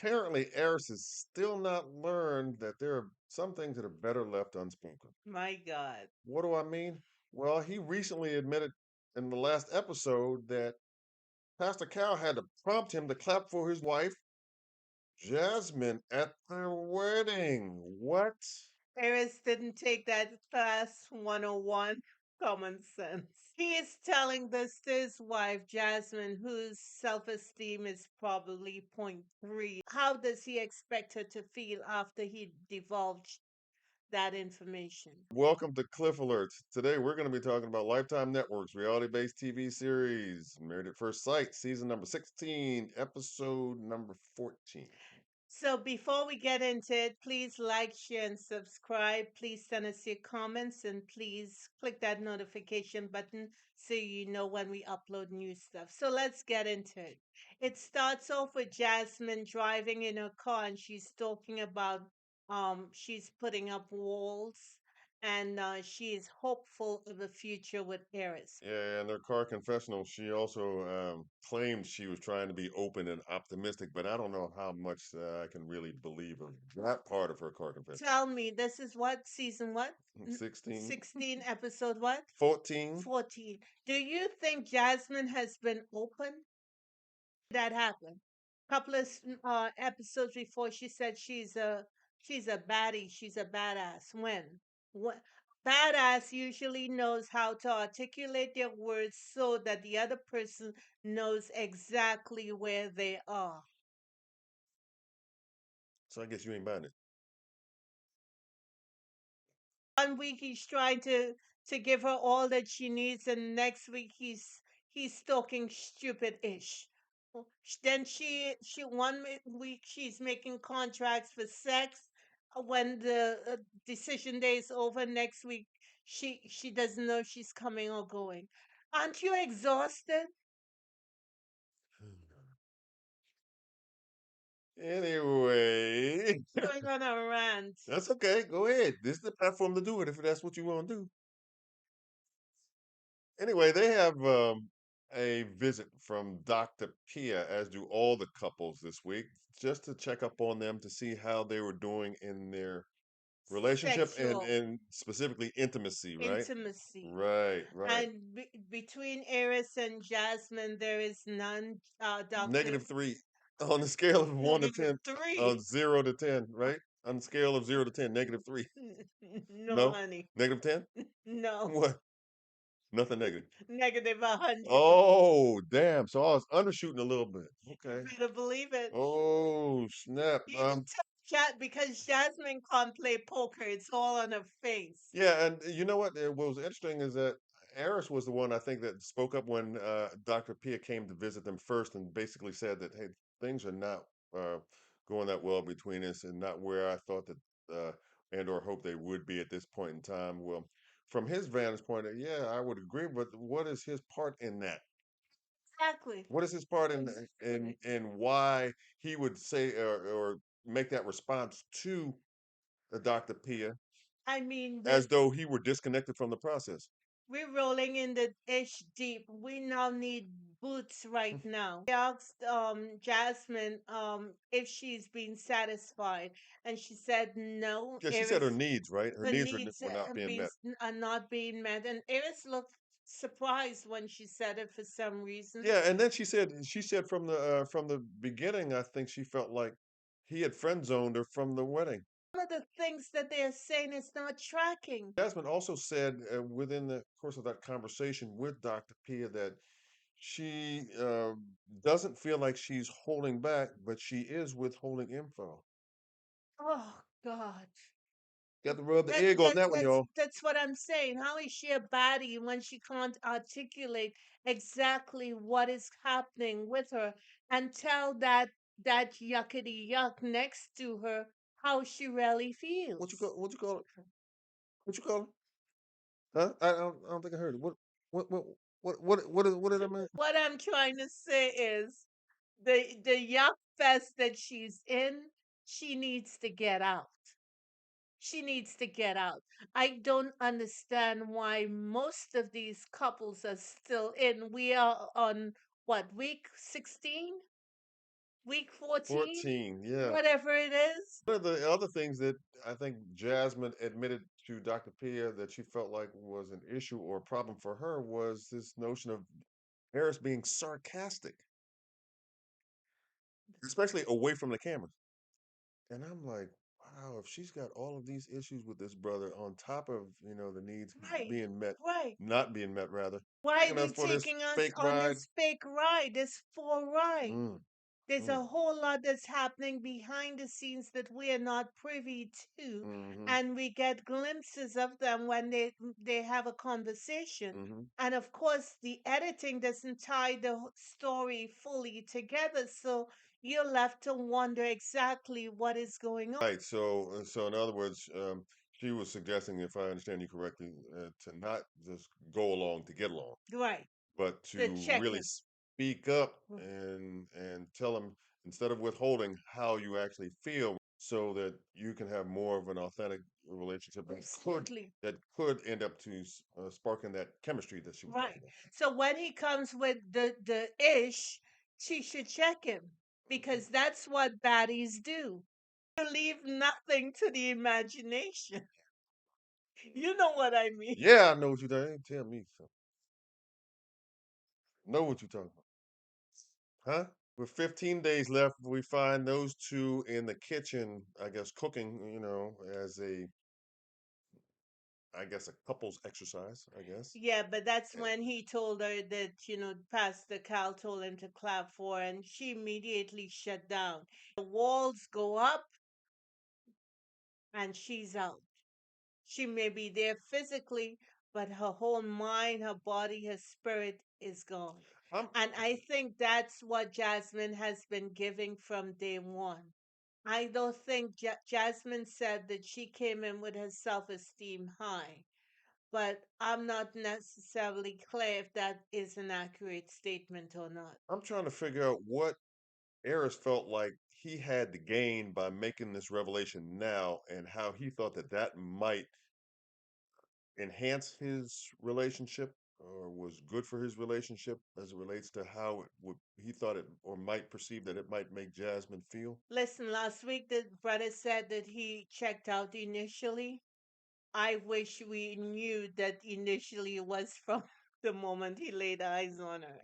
apparently Airris has still not learned that there are some things that are better left unspoken. My God. What do I mean? Well, he recently admitted in the last episode that Pastor Cal had to prompt him to clap for his wife, Jasmine, at their wedding. What? Airris didn't take that class 101 common sense. He is telling this to his wife, Jasmine, whose self esteem is probably point 0.3. How does he expect her to feel after he divulged that information? Welcome to Cliff Alerts. Today we're going to be talking about Lifetime Network's reality-based TV series, Married at First Sight, season number 16, episode number 14. So before we get into it, please like, share, and subscribe. Please send us your comments and please click that notification button so you know when we upload new stuff. So let's get into it. It starts off with Jasmine driving in her car and she's talking about she's putting up walls and she is hopeful of the future with Airris. Yeah, in their car confessional, she also claimed she was trying to be open and optimistic, but I don't know how much I can really believe of that part of her car confession. Tell me, this is what season what? 16, 16 episode what? 14. 14. Do you think Jasmine has been open? That happened. Couple of episodes before, she said she's a baddie, she's a badass. When? What? Badass usually knows how to articulate their words so that the other person knows exactly where they are. So I guess you ain't buying it. 1 week he's trying to give her all that she needs, and next week he's talking stupid ish. Then she week she's making contracts for sex. When the decision day is over next week, she doesn't know if she's coming or going. Aren't you exhausted? Anyway, Going on a rant. that's okay. Go ahead. This is the platform to do it if that's what you want to do. Anyway, they have a visit from Dr. Pia, as do all the couples this week, just to check up on them to see how they were doing in their relationship and Sexual specifically intimacy, right? intimacy. Right, right. And between Eris and Jasmine, there is none. Doctor -3 on the scale of 1 to negative 10, three. 0 to 10, right? On the scale of 0 to 10, -3. No, No? honey. -10? No. What? Nothing negative. Negative 100. Oh, damn. So I was undershooting a little bit. You Okay. better believe it. Oh, snap. You can tell because Jasmine can't play poker. It's all on her face. Yeah, and you know what? What was interesting is that Aris was the one I think that spoke up when Dr. Pia came to visit them first and basically said that, hey, things are not uh, going that well between us and not where I thought that and or hope they would be at this point in time. Well, from his vantage point, yeah, I would agree, but what is his part in that? Exactly. What is his part Exactly. in why he would say or make that response to Dr. Pia I mean, as though he were disconnected from the process? we're rolling in the ish deep. We now need boots right now. I asked Jasmine if she's been satisfied, and she said no. Yeah, she said her Eris, needs, right? Her her needs needs were not being met. are not being met, and Eris looked surprised when she said it for some reason. Yeah, and then she said from the beginning, I think she felt like he had friend zoned her from the wedding. One of the things that they're saying is not tracking. Jasmine also said within the course of that conversation with Dr. Pia that she doesn't feel like she's holding back, but she is withholding info. Oh God. Got to rub the That egg on that that one, y'all. that's what I'm saying. How is she a baddie when she can't articulate exactly what is happening with her and tell that yuckity yuck next to her how she really feels? What you call it? What you call it? Huh? I don't think I heard it. What what what did I mean? What I'm trying to say is the yuck fest that she's in, she needs to get out. She needs to get out. I don't understand why most of these couples are still in. We are on what, week 16? week 14, 14, yeah. whatever it is. One of the other things that I think Jasmine admitted to Dr. Pia that she felt like was an issue or a problem for her was this notion of Harris being sarcastic, especially away from the camera. And I'm like, wow, if she's got all of these issues with this brother on top of, the needs Right, being met, right. not being met rather, Why are taking they us for this taking us fake on ride. this fake ride, this full ride? Mm, There's mm, a whole lot that's happening behind the scenes that we are not privy to, mm-hmm, and we get glimpses of them when they have a conversation. mm-hmm. And of course, the editing doesn't tie the story fully together, so you're left to wonder exactly what is going on. Right. So in other words, she was suggesting, if I understand you correctly, to not just go along to get along, Right. but The to really check-in. speak up and tell them instead of withholding how you actually feel, so that you can have more of an authentic relationship Absolutely. that could end up to sparking that chemistry that she was talking Right. about. So when he comes with the ish, she should check him because that's what baddies do. You leave nothing to the imagination. You know what I mean? Yeah, I know what you're talking. Tell me, so know what you're talking about, huh? With 15 days left, we find those two in the kitchen, I guess, cooking, as I guess, a couple's exercise, I guess. Yeah, but that's Eh, when he told her that, Pastor Cal told him to clap for her, and she immediately shut down. The walls go up and she's out. She may be there physically, but her whole mind, her body, her spirit is gone. I'm, And I think that's what Jasmine has been giving from day one. I don't think Jasmine said that she came in with her self esteem high, but I'm not necessarily clear if that is an accurate statement or not. I'm trying to figure out what Airris felt like he had to gain by making this revelation now, and how he thought that that might enhance his relationship or was good for his relationship as it relates to how it would he thought it or might perceive that it might make Jasmine feel. Listen, last week the brother said that he checked out initially. I wish we knew that initially was from the moment he laid eyes on her.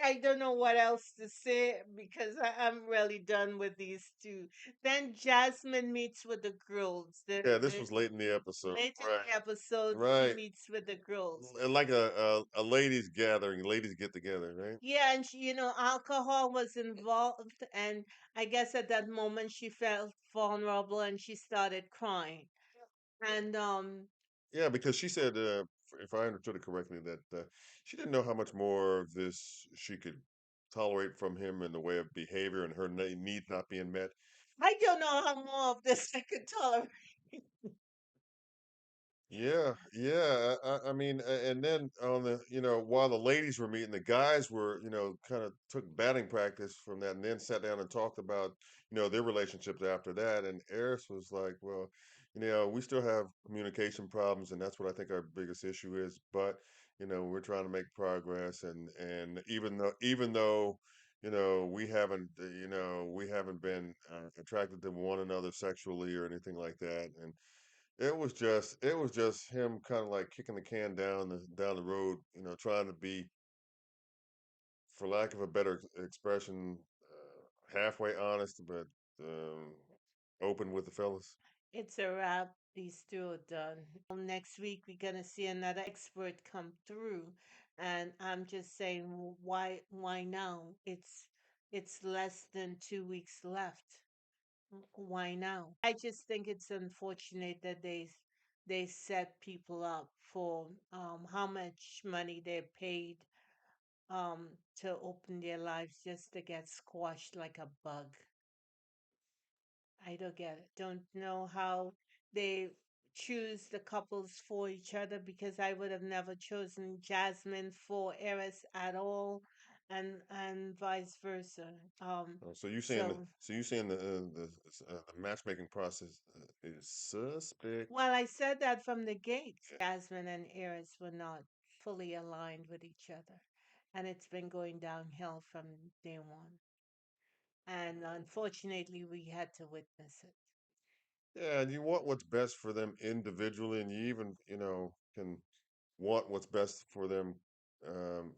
I don't know what else to say because I'm really done with these two. Then Jasmine meets with the girls. Yeah, this was late in the episode. Later in Right. the episode, she Right. meets with the girls. Like a ladies gathering, ladies get together, right? Yeah, and alcohol was involved, and I guess at that moment she felt vulnerable and she started crying. And Yeah, because she said, if I understood it correctly, that she didn't know how much more of this she could tolerate from him in the way of behavior and her needs not being met. I don't know how more of this I could tolerate. Yeah, yeah. I mean, and then on the, while the ladies were meeting, the guys were, kind of took batting practice from that, and then sat down and talked about, their relationships after that. And Eris was like, well, we still have communication problems, and that's what I think our biggest issue is. But, we're trying to make progress, and even though, we haven't been attracted to one another sexually or anything like that, and it was just him kind of like kicking the can down the road, trying to be, for lack of a better expression, halfway honest, but um, open with the fellas. It's a wrap. These two are done. Next week we're gonna see another expert come through, and I'm just saying, why now? It's less than 2 weeks left. Why now? I just think it's unfortunate that they set people up for how much money they're paid to open their lives just to get squashed like a bug. I don't get it. Don't know how they choose the couples for each other because I would have never chosen Jasmine for Airris at all, and vice versa. So So you saying the matchmaking process is suspect? well, I said that from the gate. Jasmine and Airris were not fully aligned with each other, and it's been going downhill from day one. And unfortunately, we had to witness it. Yeah, and you want what's best for them individually, and you even, can want what's best for them,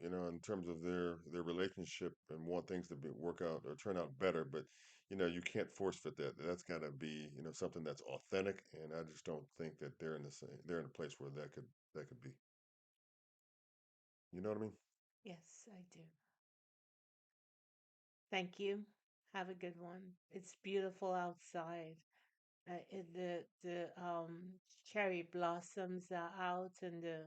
in terms of their relationship and want things to work out or turn out better. But you can't force fit that. That's got to be, something that's authentic. And I just don't think that they're in a place where that could be. You know what I mean? Yes, I do. Thank you. Have a good one. It's beautiful outside. The cherry blossoms are out, and the